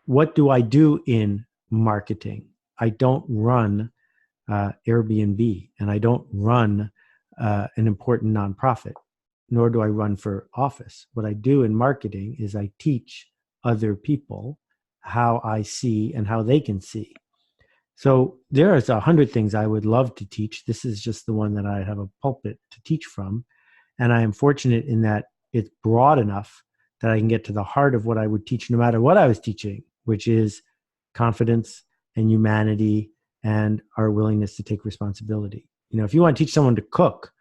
what do I do in marketing? I don't run Airbnb, and I don't run an important nonprofit, nor do I run for office. What I do in marketing is I teach other people how I see and how they can see. So there's 100 things I would love to teach. This is just the one that I have a pulpit to teach from. And I am fortunate in that it's broad enough that I can get to the heart of what I would teach no matter what I was teaching, which is confidence and humanity and our willingness to take responsibility. You know, if you want to teach someone to cook,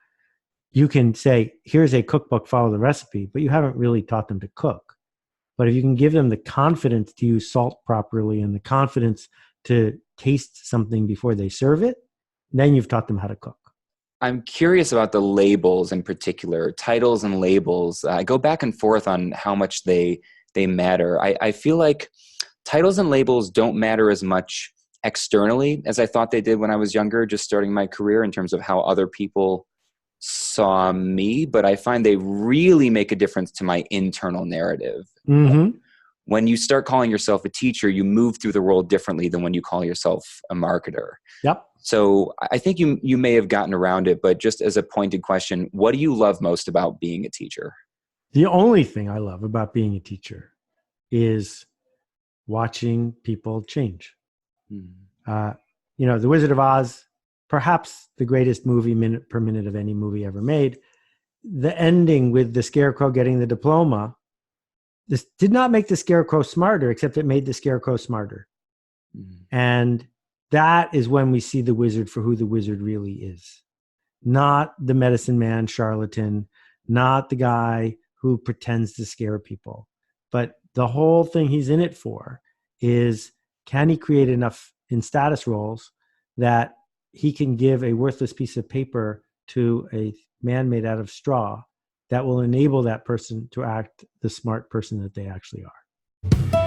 you can say, here's a cookbook, follow the recipe, but you haven't really taught them to cook. But if you can give them the confidence to use salt properly and the confidence to taste something before they serve it, then you've taught them how to cook. I'm curious about the labels in particular, titles and labels. I go back and forth on how much they matter. I feel like titles and labels don't matter as much externally as I thought they did when I was younger, just starting my career in terms of how other people saw me. But I find they really make a difference to my internal narrative. Mm-hmm. When you start calling yourself a teacher, you move through the world differently than when you call yourself a marketer. Yep. So I think you may have gotten around it, but just as a pointed question, what do you love most about being a teacher? The only thing I love about being a teacher is watching people change. You know, The Wizard of Oz, perhaps the greatest movie minute per minute of any movie ever made. The ending with the Scarecrow getting the diploma, this did not make the Scarecrow smarter, except it made the Scarecrow smarter. And that is when we see the wizard for who the wizard really is. Not the medicine man charlatan, not the guy who pretends to scare people. But the whole thing he's in it for is, can he create enough in status roles that he can give a worthless piece of paper to a man made out of straw that will enable that person to act the smart person that they actually are.